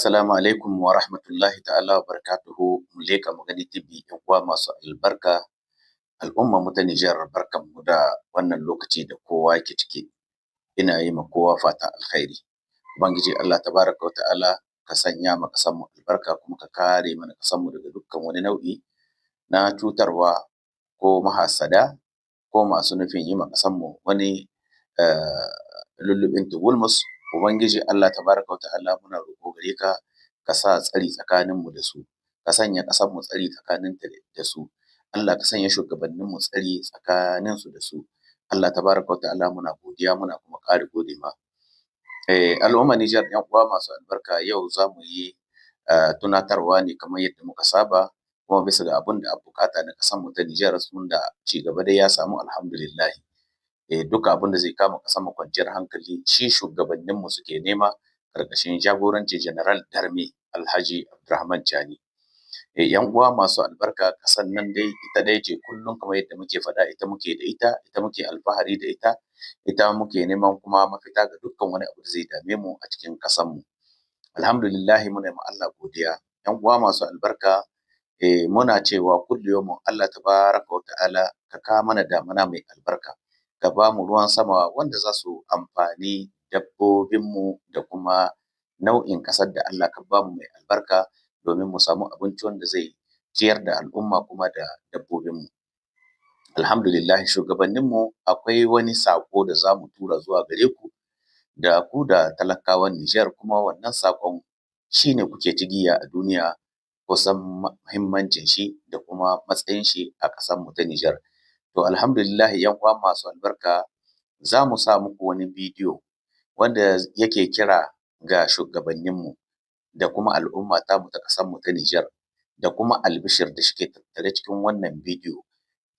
Assalamu alaikum wa rahmatullahi ta'ala wa barakatuhu. Mu leƙa mu gani TV, ‘yan uwa masu albarka, al'ummar mu ta Nijar, barkanmu da wannan lokaci da kowa yake ciki. Ina yi ma kowa fatan alkhairi. Ubangiji Allah tabaraka wa ta'ala ka sanya ma ƙasar mu albarka, kuma ka kare mana ƙasar mu daga dukkan wani nau'i na cutarwa ko mahassada ko masu nufin yi ma ƙasar mu wani lulluɓin tugulmus. Ubangiji Allah tabaraka wa ta'ala muna roƙo gare ka, ka sa tsari tsakanin mu da su, ka sanya ƙasar mu tsari tsakaninta da su. Allah ka sanya shugabannin mu tsari tsakanin su da su. Allah tabaraka wa ta'ala muna godiya, muna kuma ƙara gode ma. Al'ummar Nijar, ‘yan uwa masu albarka, yau za mu yi tunatarwa ne kamar yadda muka saba, kuma bisa ga abin da an buƙata na ƙasar mu ta Nijar, tunda ci gaba dai ya samu alhamdulillahi. Duka abin da zai kama ƙasar mu kwanciyar hankali shi shugabannin mu suke nema, ƙarƙashin jagorancin General Darme Alhaji Abdurrahman Chani. ‘Yan uwa masu albarka, ƙasar nan dai ita dai ce kullum kamar yadda muke faɗa, ita muke da ita, ita muke alfahari da ita, ita muke neman kuma mafita ga dukkan wani abu da zai dame mu a cikin ƙasar mu. Alhamdulillahi, muna ma Allah godiya. ‘Yan uwa masu albarka, muna cewa kullu yaumin Allah tabaraka wa ta'ala ka kawo mana damuna mai albarka, ka ba mu ruwan sama wanda za su amfani dabbobinmu da kuma nau'in ƙasar da Allah ka ba mu mai albarka, domin mu samu abinci wanda zai ciyar da al'umma kuma da dabbobinmu. Alhamdulillah, shugabanninmu akwai wani saƙo da za mu tura zuwa gare ku da talakawan Nijar, kuma wannan saƙon shi ne kuke cigiya a duniya, kusan muhimmancin shi da kuma matsayin shi a ƙasar mu ta Nijar. To alhamdulillah, ‘yan uwa masu albarka, za mu sa muku wani bidiyo wanda yake kira ga shugabanninmu da kuma al'umma tamu ta ƙasar mu ta Nijar, da kuma albishir da shike tattare cikin wannan bidiyo,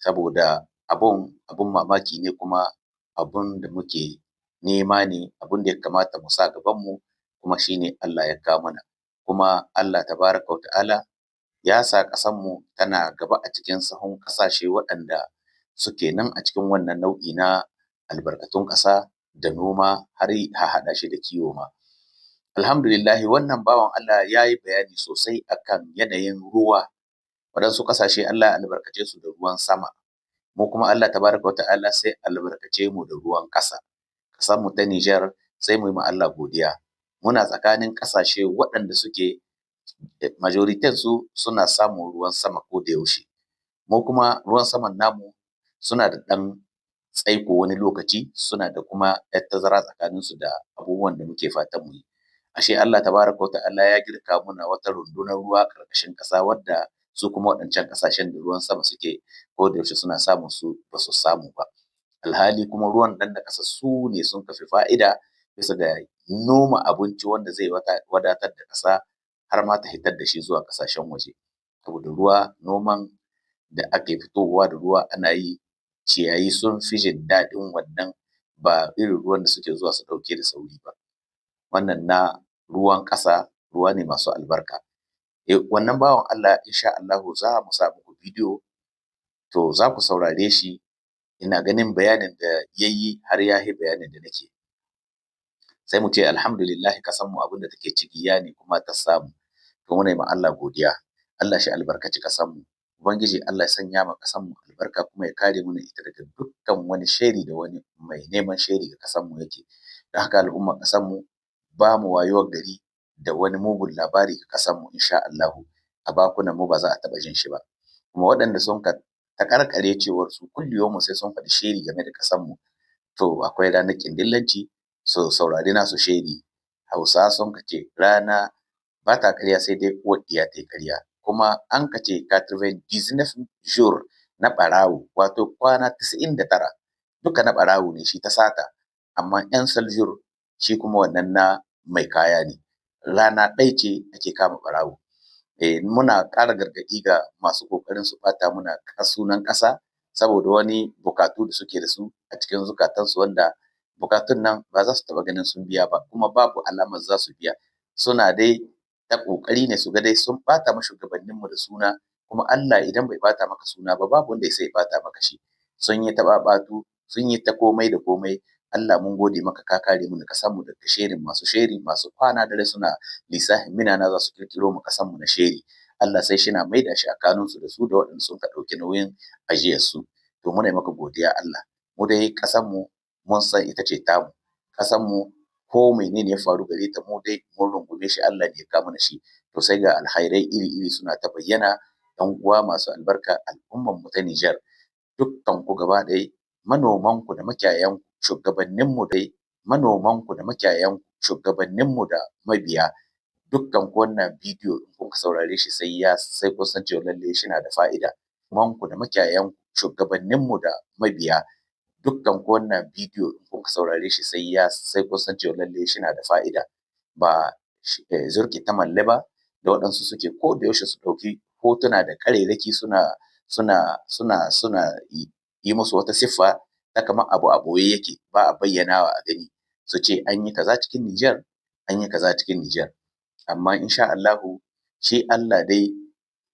saboda abun mamaki ne, kuma abun da muke nema ne, abun da ya kamata mu sa gabanmu, kuma shi ne Allah ya kawo mana. Kuma Allah tabaraka wa ta'ala ya sa ƙasarmu tana gaba a cikin sahun ƙasashe waɗanda suke nan a cikin wannan nau'i na albarkatun ƙasa da noma, har a haɗa shi da kiwo ma. Alhamdulillahi, wannan bawan Allah ya yi bayani sosai akan yanayin ruwa. Waɗansu ƙasashe Allah ya albarkace su da ruwan sama, mu kuma Allah tabaraka wa ta'ala sai albarkace mu da ruwan ƙasa. Ƙasar mu ta Nijar sai mu yi ma Allah godiya. Muna tsakanin ƙasashe waɗanda suke majoritin su suna samun ruwan sama ko da yaushe. Mu kuma ruwan saman namu suna da ɗan tsaiko wani lokaci, suna da kuma ‘yar tazara tsakanin su da abubuwan da muke fatan mu yi. Ashe Allah tabaraka wa ta'ala ya girka muna wata rundunar ruwa ƙarƙashin ƙasa, wadda su kuma waɗancan ƙasashen da ruwan sama suke ko da yaushe suna samun su ba su samu ba. Alhali kuma ruwan nan na ƙasa su ne sun fi fa'ida bisa ga noma abinci wanda zai wadatar da ƙasa, har ma ta hitar da shi zuwa ƙasashen waje. Saboda ruwa, noman da ake fitowa da ruwa ana yi, ciyayi sun fi jin daɗin wannan, ba irin ruwan da suke zuwa su ɗauke da sauri ba. Wannan na ruwan ƙasa ruwa ne masu albarka. Wannan bawan Allah insha Allahu za mu sa muku bidiyo, to za ku saurare shi. Ina ganin bayanin da ya yi har ya yi bayanin da nake. Sai mu ce alhamdulillahi, ƙasar mu abin da take cigiya ne kuma ta samu. To muna yi ma Allah godiya. Allah shi albarkaci ƙasar mu. Ubangiji Allah ya sanya ma ƙasar mu albarka, kuma ya kare mana ita daga dukkan wani sheri da wani mai neman sheri ga ƙasar mu yake. Don haka al'ummar ƙasar mu, ba mu wayuwar gari da wani mugun labari ga ƙasar mu insha Allahu. A bakunan mu ba za a taɓa jin shi ba. Kuma waɗanda sun ka taƙarƙare cewar su kullu yaumin sai sun faɗi sheri game da ƙasar mu, to akwai ranar ƙindillanci, su saurari nasu sheri. Hausawa sun ka ce rana ba ta ƙarya sai dai uwar ɗiya ta yi ƙarya. Kuma an ka ce 99 jours na ɓarawo, wato kwana 99 duka na ɓarawo ne shi ta sata, amma 'yan seul jour shi kuma wannan na mai kaya ne. Rana ɗaya ce ake kama ɓarawo. Muna ƙara gargaɗi ga masu ƙoƙarin su ɓata muna sunan ƙasa, saboda wani buƙatu da suke da su a cikin zukatansu, wanda buƙatun nan ba za su taɓa ganin sun biya ba, kuma babu alamar za su biya. Suna dai ta ƙoƙari ne su ga dai sun ɓata ma shugabanninmu da suna, kuma Allah idan bai ɓata maka suna ba, babu wanda ya isa ya ɓata maka shi. Sun yi ta ɓaɓatu, sun yi ta komai da komai, Allah mun gode maka ka kare mu da kasan mu daga sheri masu kwana dare suna lissahin minana za su kirkiro mu kasan mu na sheri. Allah sai shi na maida shi a kanunsu da su da waɗanda sun ka ɗauki nauyin ajiyar su. To muna maka godiya Allah. Mu dai kasan mu mun san ita ce tamu. Kasan mu ko menene ya faru gare ta mu dai mun rungume shi Allah ne ya kawo mana shi. To sai ga alkhairai iri-iri suna ta bayyana. Ɗan uwa masu albarka al'umman mu ta Nijar dukkan ku gaba ɗaya manoman ku da makiyayan ku shugabannin mu dai manoman ku da makiyayan ku shugabannin mu da mabiya dukkan ku wannan bidiyo in kuka saurare shi sai kun san cewa lalle shi na da fa'ida. Manoman ku da makiyayan ku shugabannin mu da mabiya dukkan ku wannan bidiyo in kuka saurare shi sai kun san cewa lalle shi na da fa'ida. Ba zurki ta malle ba da waɗansu suke ko da yaushe su ɗauki hotuna da ƙarerraki suna yi musu wata siffa ta kamar abu a ɓoye yake ba a bayyanawa a gani, su ce an yi kaza cikin Nijar, an yi kaza cikin Nijar. Amma insha Allahu shi Allah dai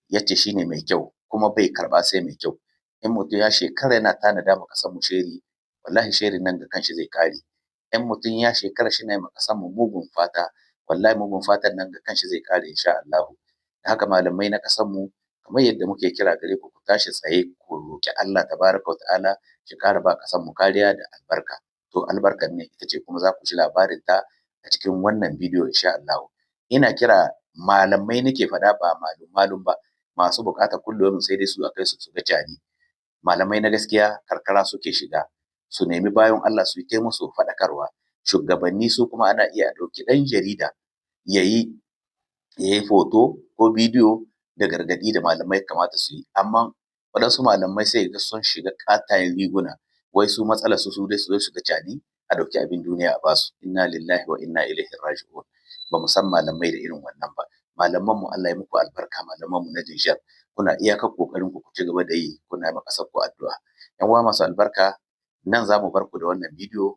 ya ce shi ne mai kyau kuma bai karɓa sai mai kyau. In mutum ya shekara yana tanada ma ƙasar mu sheri, wallahi sherin nan ga kanshi zai ƙare. In mutum ya shekara shi na yi ma ƙasar mu mugun fata, wallahi mugun fatan nan ga kanshi zai ƙare insha Allahu. Da haka malamai na ƙasar mu kamar yadda muke kira gare ku ku tashi tsaye ku roƙi Allah tabaraka wa ta'ala shi ƙara ba ƙasar mu kariya da albarka. To albarkar ne ita ce kuma za ku ji labarin ta a cikin wannan bidiyo insha Allahu. Ina kira malamai nake faɗa ba malum ba masu buƙatar kullum sai dai su a kai su ga cani. Malamai na gaskiya karkara suke shiga su nemi bayan Allah su yi ta musu faɗakarwa. Shugabanni su kuma ana iya ɗauki ɗan jarida ya yi foto ko bidiyo da gargaɗi da malamai kamata su yi. Amma waɗansu malamai sai ga sun shiga ƙatayen riguna wai su matsalar su dai su zo su ga cani a ɗauki abin duniya a basu. Inna lillahi wa inna ilaihi raji'un. Ba mu san malamai da irin wannan ba. Malaman mu Allah ya muku albarka, malaman mu na Nijar kuna iyakar kokarin ku ci gaba da yi kuna ma ƙasar ku addu'a. Yan uwa masu albarka nan za mu bar ku da wannan bidiyo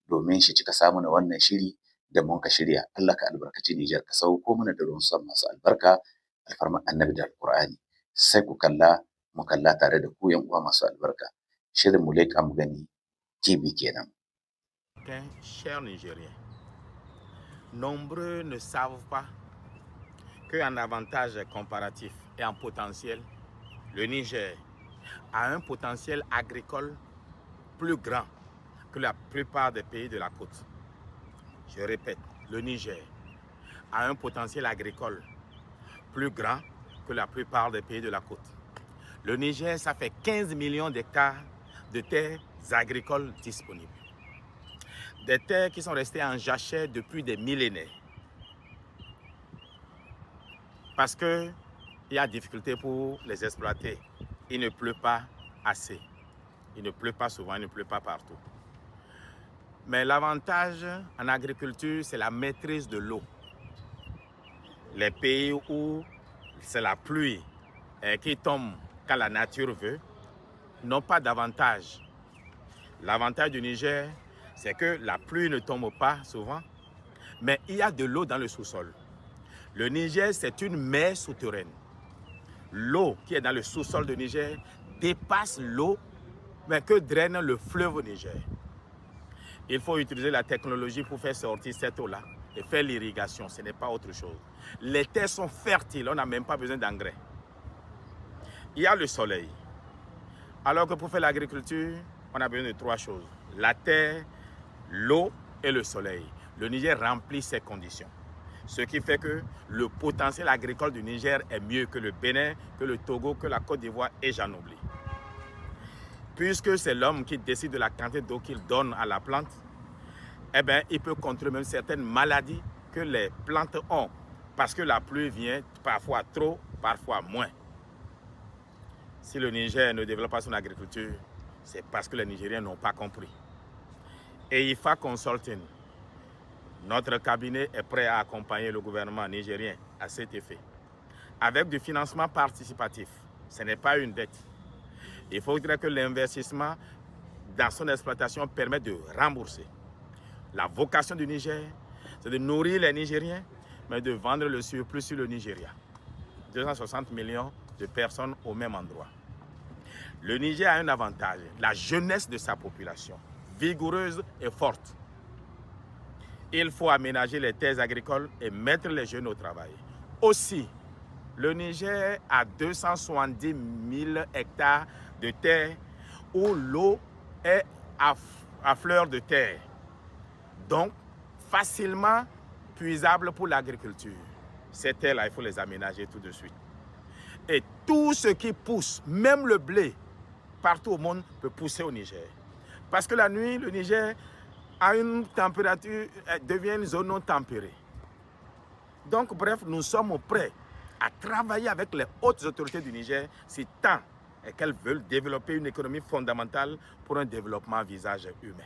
domin shi cika samu na wannan shiri da mun ka shirya. Allah ka albarkaci Nijar ka sauko mana da ruwan sama masu albarka alfarman annabi da alƙur'ani. Sai ku kalla mu kalla tare da ku yan uwa masu albarka. Shirin mu leƙa mu gani TV kenan. Chers Nigériens, nombreux ne savent pas qu'en avantage comparatif et en potentiel, le Niger a un potentiel agricole plus grand que la plupart des pays de la côte. Je répète, le Niger a un potentiel agricole plus grand que la plupart des pays de la côte. Le Niger, ça fait 15 millions d'hectares de terres agricoles disponibles. Des terres qui sont restées en jachère depuis des millénaires. Parce qu'il y a difficulté pour les exploiter. Il ne pleut pas assez. Il ne pleut pas souvent, il ne pleut pas partout. Mais l'avantage en agriculture, c'est la maîtrise de l'eau. Les pays où c'est la pluie qui tombe quand la nature veut, n'ont pas d'avantage. L'avantage du Niger, c'est que la pluie ne tombe pas souvent, mais il y a de l'eau dans le sous-sol. Le Niger, c'est une mer souterraine. L'eau qui est dans le sous-sol du Niger dépasse l'eau que draine le fleuve Niger. Il faut utiliser la technologie pour faire sortir cette eau-là et faire l'irrigation, ce n'est pas autre chose. Les terres sont fertiles, on n'a même pas besoin d'engrais. Il y a le soleil. Alors que pour faire l'agriculture, on a besoin de trois choses. La terre, l'eau et le soleil. Le Niger remplit ces conditions. Ce qui fait que le potentiel agricole du Niger est mieux que le Bénin, que le Togo, que la Côte d'Ivoire et j'en oublie. Puisque c'est l'homme qui décide de la quantité d'eau qu'il donne à la plante, eh bien, il peut contrôler même certaines maladies que les plantes ont. Parce que la pluie vient parfois trop, parfois moins. Si le Niger ne développe pas son agriculture, c'est parce que les Nigériens n'ont pas compris. Et IFA Consulting, notre cabinet est prêt à accompagner le gouvernement nigérien à cet effet. Avec du financement participatif, ce n'est pas une dette. Il faudrait que l'investissement dans son exploitation permette de rembourser. La vocation du Niger, c'est de nourrir les Nigériens, mais de vendre le surplus sur le Nigeria. 260 millions de personnes au même endroit. Le Niger a un avantage, la jeunesse de sa population vigoureuse et forte. Il faut aménager les terres agricoles et mettre les jeunes au travail. Aussi, le Niger a 270 000 hectares de terre où l'eau est à fleur de terre. Donc, facilement puisable pour l'agriculture. Ces terres-là, il faut les aménager tout de suite. Et tout ce qui pousse, même le blé, partout au monde, peut pousser au Niger. Parce que la nuit, le Niger a une température, devient une zone non tempérée. Donc, bref, nous sommes prêts à travailler avec les hautes autorités du Niger si tant est qu'elles veulent développer une économie fondamentale pour un développement à visage humain.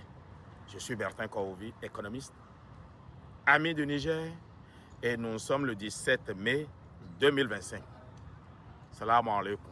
Je suis Bertin Kourouvi, économiste, ami du Niger, et nous sommes le 17 mai 2025. Salam alaikum.